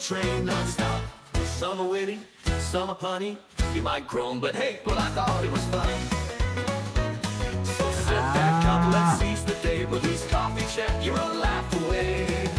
train non-stop. Some are witty, some are punny. You might groan, but hey, well I thought it was funny. So sit back up, let's seize the day. Release coffee check, you're a laugh away.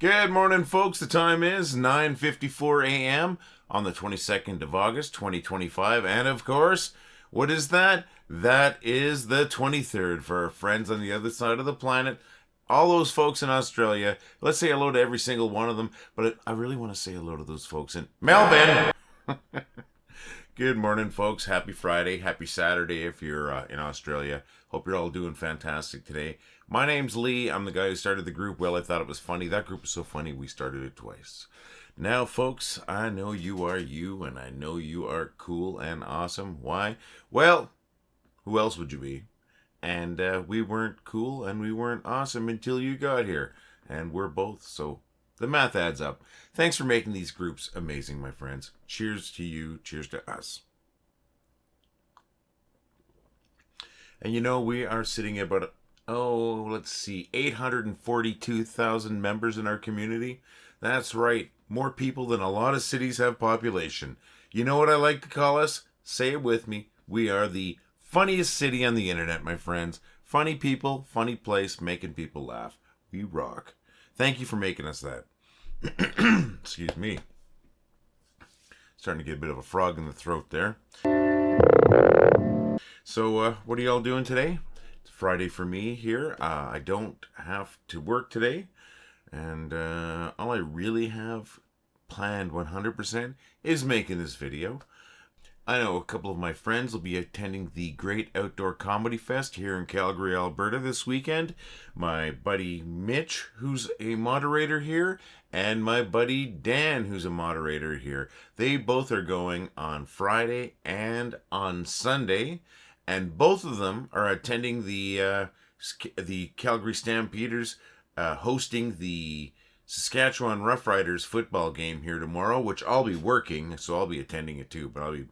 Good morning, folks. The time is 9:54 a.m. on the 22nd of August, 2025. And of course, what is that? That is the 23rd for our friends on the other side of the planet. All those folks in Australia. Let's say hello to every single one of them. But I really want to say hello to those folks in Melbourne. Good morning, folks. Happy Friday. Happy Saturday if you're in Australia. Hope you're all doing fantastic today. My name's Lee. I'm the guy who started the group. Well, I thought it was funny. That group was so funny, we started it twice. Now, folks, I know you are you, and I know you are cool and awesome. Why? Well, who else would you be? And we weren't cool and we weren't awesome until you got here. And we're both, so the math adds up. Thanks for making these groups amazing, my friends. Cheers to you. Cheers to us. And you know, we are sitting at about, let's see, 842,000 members in our community. That's right. More people than a lot of cities have population. You know what I like to call us? Say it with me. We are the funniest city on the internet, my friends. Funny people, funny place, making people laugh. We rock. Thank you for making us that. Excuse me. Starting to get a bit of a frog in the throat there. So, what are y'all doing today? It's Friday for me here. I don't have to work today. And all I really have planned 100% is making this video. I know a couple of my friends will be attending the Great Outdoor Comedy Fest here in Calgary, Alberta this weekend. My buddy Mitch, who's a moderator here, and my buddy Dan, who's a moderator here. They both are going on Friday and on Sunday, and both of them are attending the Calgary Stampeders hosting the Saskatchewan Roughriders football game here tomorrow, which I'll be working, so I'll be attending it too, but I'll be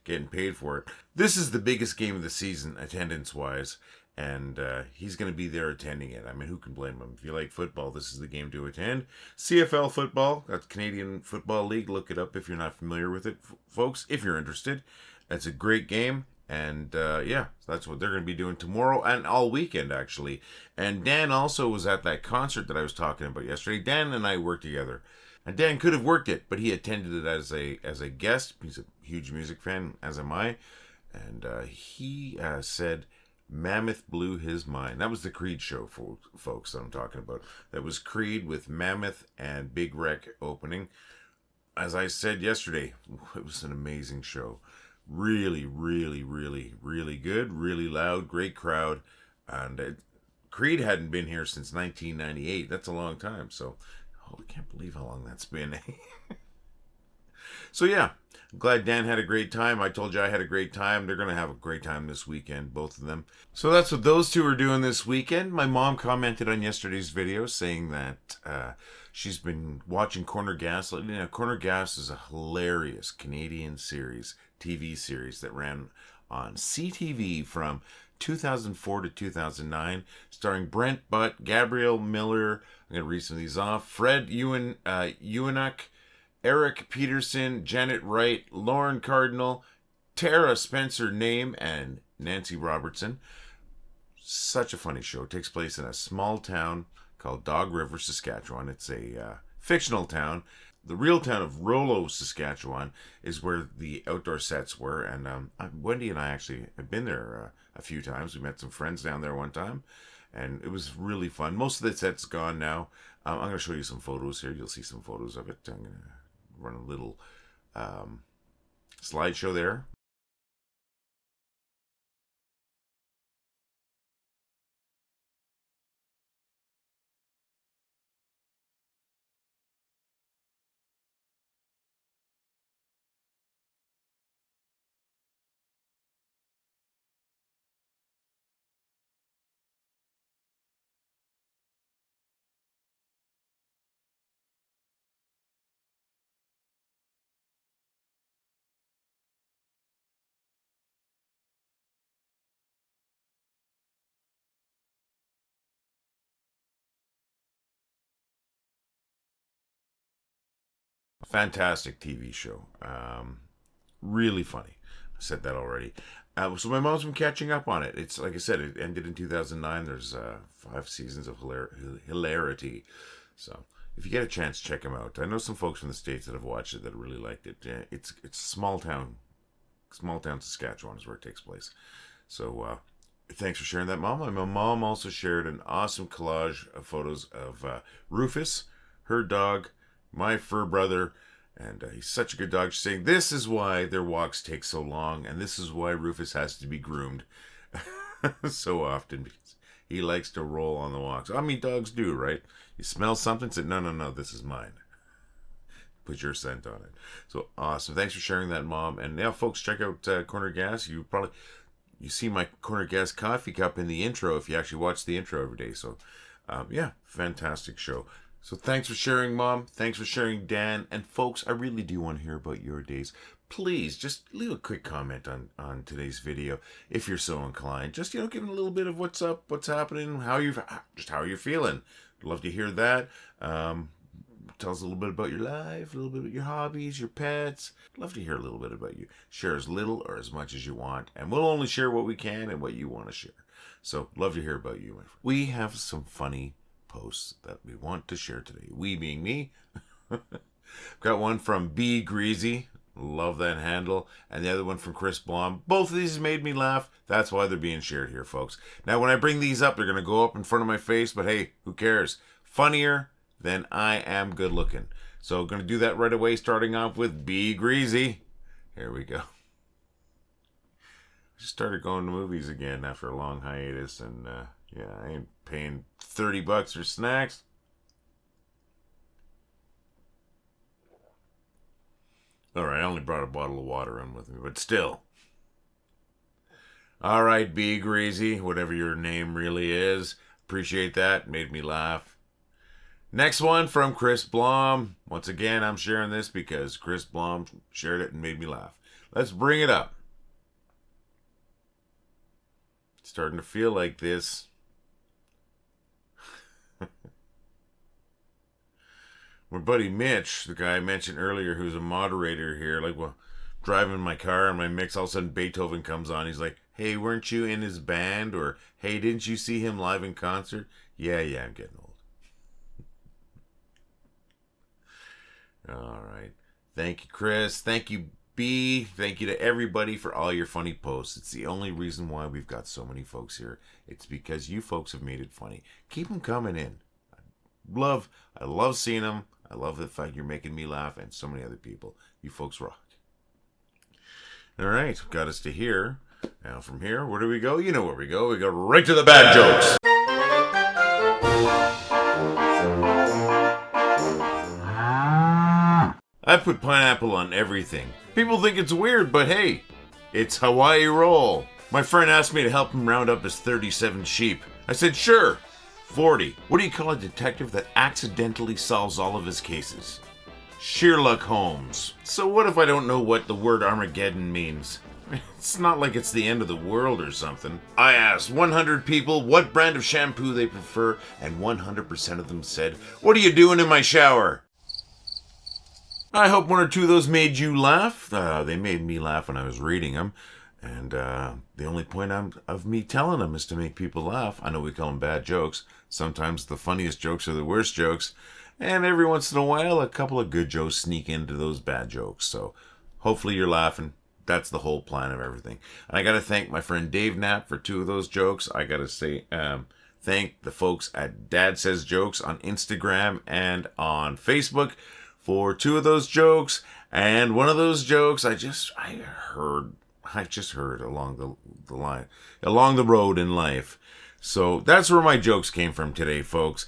getting paid for it. This is the biggest game of the season, attendance-wise, and he's going to be there attending it. I mean, who can blame him? If you like football, this is the game to attend. CFL Football, that's Canadian Football League. Look it up if you're not familiar with it, folks, if you're interested. It's a great game. And yeah, that's what they're going to be doing tomorrow and all weekend, actually. And Dan also was at that concert that I was talking about yesterday. Dan and I worked together. And Dan could have worked it, but he attended it as a guest. He's a huge music fan, as am I. And he said Mammoth blew his mind. That was the Creed show, folks, that I'm talking about. That was Creed with Mammoth and Big Wreck opening. As I said yesterday, it was an amazing show. Really, really, really, really good, really loud, great crowd. And Creed hadn't been here since 1998. That's a long time. So, I can't believe how long that's been. So, yeah, I'm glad Dan had a great time. I told you I had a great time. They're going to have a great time this weekend, both of them. So, that's what those two are doing this weekend. My mom commented on yesterday's video saying that she's been watching Corner Gas. You know, Corner Gas is a hilarious Canadian TV series that ran on CTV from 2004 to 2009, starring Brent Butt, Gabrielle Miller, I'm going to read some of these off, Fred Ewanuk, Eric Pederson, Janet Wright, Lauren Cardinal, Tara Spencer Name, and Nancy Robertson. Such a funny show. It takes place in a small town called Dog River, Saskatchewan. It's a fictional town. The real town of Rouleau, Saskatchewan, is where the outdoor sets were. And Wendy and I actually have been there a few times. We met some friends down there one time, and it was really fun. Most of the set's gone now. I'm going to show you some photos here. You'll see some photos of it. I'm going to run a little slideshow there. Fantastic TV show. Really funny. I said that already. So my mom's been catching up on it. It's like I said, it ended in 2009. There's 5 seasons of hilarity. So if you get a chance, check them out. I know some folks from the States that have watched it that really liked it. It's small town Saskatchewan is where it takes place. So thanks for sharing that, Mom. My mom also shared an awesome collage of photos of Rufus, her dog, my fur brother, and he's such a good dog. She's saying this is why their walks take so long, and this is why Rufus has to be groomed so often, because he likes to roll on the walks. I mean, dogs do, right? You smell something, say, no, this is mine. Put your scent on it. So awesome. Thanks for sharing that, Mom. And yeah, folks, check out Corner Gas. You see my Corner Gas coffee cup in the intro if you actually watch the intro every day. So yeah, fantastic show. So thanks for sharing, Mom. Thanks for sharing, Dan. And folks, I really do want to hear about your days. Please, just leave a quick comment on today's video if you're so inclined. Just, give a little bit of what's up, what's happening, how you're feeling. I'd love to hear that. Tell us a little bit about your life, a little bit about your hobbies, your pets. I'd love to hear a little bit about you. Share as little or as much as you want. And we'll only share what we can and what you want to share. So, love to hear about you, my friend. We have some funny posts that we want to share today. We being me. Got one from Greezy. Love that handle. And the other one from Kris Blom. Both of these made me laugh. That's why they're being shared here, folks. Now, when I bring these up, they're going to go up in front of my face. But hey, who cares? Funnier than I am good looking. So going to do that right away, starting off with Greezy. Here we go. Just started going to movies again after a long hiatus, and yeah, I ain't paying $30 for snacks. Alright, I only brought a bottle of water in with me, but still. Alright, Greezy, whatever your name really is. Appreciate that. Made me laugh. Next one from Kris Blom. Once again, I'm sharing this because Kris Blom shared it and made me laugh. Let's bring it up. It's starting to feel like this. My buddy Mitch, the guy I mentioned earlier who's a moderator here, driving my car and my mix, all of a sudden Beethoven comes on. He's like, hey, weren't you in his band? Or, hey, didn't you see him live in concert? Yeah, I'm getting old. All right. Thank you, Kris. Thank you, B. Thank you to everybody for all your funny posts. It's the only reason why we've got so many folks here. It's because you folks have made it funny. Keep them coming in. I love seeing them. I love the fact you're making me laugh and so many other people. You folks rock. All right. Got us to here. Now from here, where do we go? You know where we go. We go right to the bad jokes. I put pineapple on everything. People think it's weird, but hey, it's Hawaii roll. My friend asked me to help him round up his 37 sheep. I said, sure. 40. What do you call a detective that accidentally solves all of his cases? Sherlock Holmes. So what if I don't know what the word Armageddon means? It's not like it's the end of the world or something. I asked 100 people what brand of shampoo they prefer, and 100% of them said, what are you doing in my shower? I hope one or two of those made you laugh. They made me laugh when I was reading them. And the only point of me telling them is to make people laugh. I know we call them bad jokes. Sometimes the funniest jokes are the worst jokes. And every once in a while, a couple of good jokes sneak into those bad jokes. So hopefully you're laughing. That's the whole plan of everything. And I got to thank my friend Dave Knapp for 2 of those jokes. I got to say, thank the folks at Dad Says Jokes on Instagram and on Facebook for 2 of those jokes. And one of those jokes I just heard along the road in life. So that's where my jokes came from today, folks.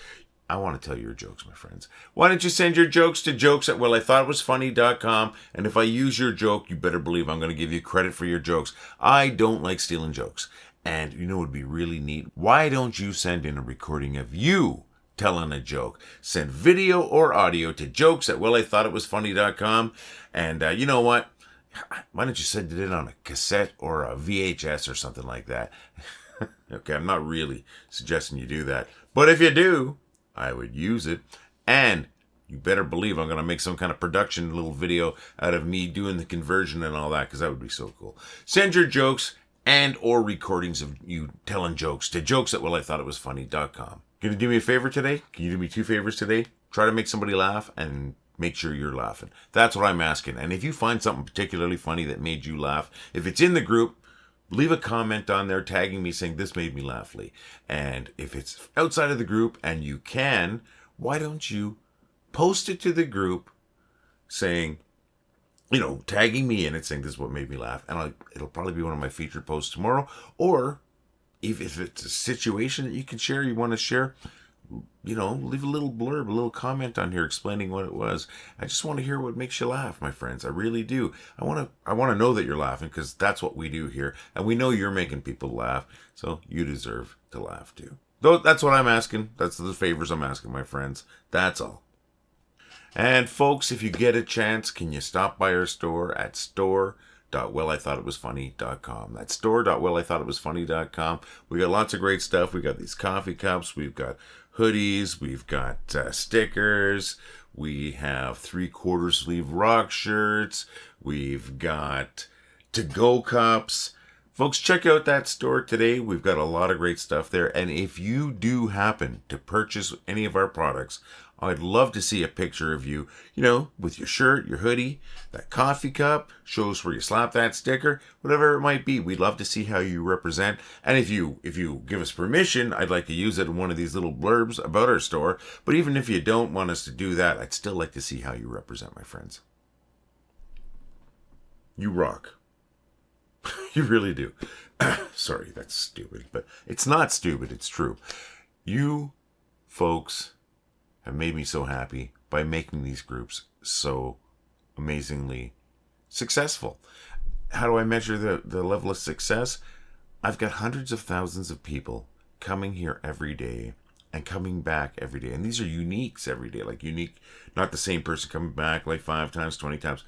I want to tell your jokes, my friends. Why don't you send your jokes to jokes@wellithoughitwasfunny.com, and if I use your joke, you better believe I'm going to give you credit for your jokes. I don't like stealing jokes. And you know what would be really neat? Why don't you send in a recording of you telling a joke? Send video or audio to jokes@wellithoughitwasfunny.com, and you know what? Why don't you send it in on a cassette or a VHS or something like that? Okay, I'm not really suggesting you do that. But if you do, I would use it. And you better believe I'm going to make some kind of production little video out of me doing the conversion and all that, because that would be so cool. Send your jokes and or recordings of you telling jokes to jokes@wellithoughitwasfunny.com. Gonna do me a favor today? Can you do me 2 favors today? Try to make somebody laugh and make sure you're laughing. That's what I'm asking. And if you find something particularly funny that made you laugh, if it's in the group, leave a comment on there tagging me saying this made me laugh, Lee. And if it's outside of the group and you can, why don't you post it to the group saying, tagging me in it saying this is what made me laugh. And it'll probably be one of my featured posts tomorrow. Or if it's a situation that you can share, you want to share, leave a little blurb, a little comment on here explaining what it was. I just want to hear what makes you laugh, my friends. I really do. I want to know that you're laughing, because that's what we do here. And we know you're making people laugh. So you deserve to laugh too. Though that's what I'm asking. That's the favors I'm asking, my friends. That's all. And folks, if you get a chance, can you stop by our store at store.wellithoughitwasfunny.com. That's store.wellithoughitwasfunny.com. We got lots of great stuff. We got these coffee cups. We've got hoodies. We've got stickers. We have 3/4 sleeve rock shirts. We've got to-go cups. Folks, check out that store today. We've got a lot of great stuff there. And if you do happen to purchase any of our products, I'd love to see a picture of you, with your shirt, your hoodie, that coffee cup, shows where you slap that sticker, whatever it might be. We'd love to see how you represent. And if you give us permission, I'd like to use it in one of these little blurbs about our store. But even if you don't want us to do that, I'd still like to see how you represent, my friends. You rock. You really do. Sorry, that's stupid, but it's not stupid. It's true. You folks have made me so happy by making these groups so amazingly successful. How do I measure the level of success? I've got hundreds of thousands of people coming here every day and coming back every day. And these are uniques every day. Like unique, not the same person coming back like 5 times, 20 times.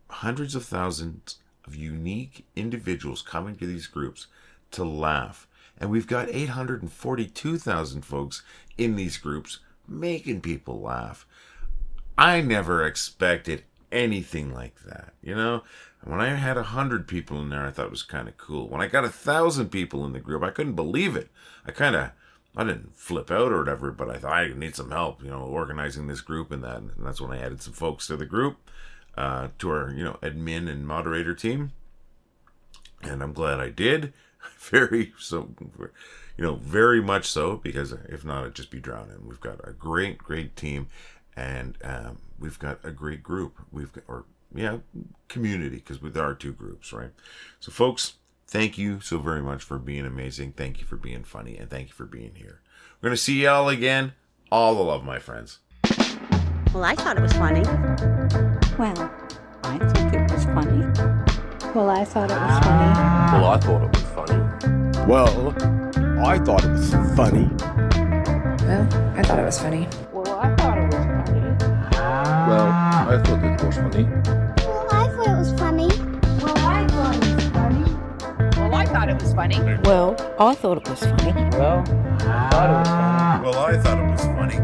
Hundreds of thousands of unique individuals coming to these groups to laugh. And we've got 842,000 folks in these groups making people laugh. I never expected anything like that, When I had 100 people in there, I thought it was kind of cool. When I got 1,000 people in the group, I couldn't believe it. I didn't flip out or whatever, but I thought I need some help, organizing this group and that. And that's when I added some folks to the group, to our, admin and moderator team. And I'm glad I did. Very much so, because if not, I'd just be drowning. We've got a great, great team, and we've got a great group. Community, because there are 2 groups, right? So, folks, thank you so very much for being amazing. Thank you for being funny, and thank you for being here. We're going to see y'all again. All the love, my friends. Well, I thought it was funny. Well, I think it was funny. Well, I thought it was funny. Well, I thought it was funny. Well, I thought it was funny. Well, I thought it was funny. Well, I thought it was funny. Well, I thought it was funny. Well, I thought it was funny. Well, I thought it was funny. Well, I thought it was funny. Well, I thought it was funny. Well, I thought it was funny. Well, I thought it was funny.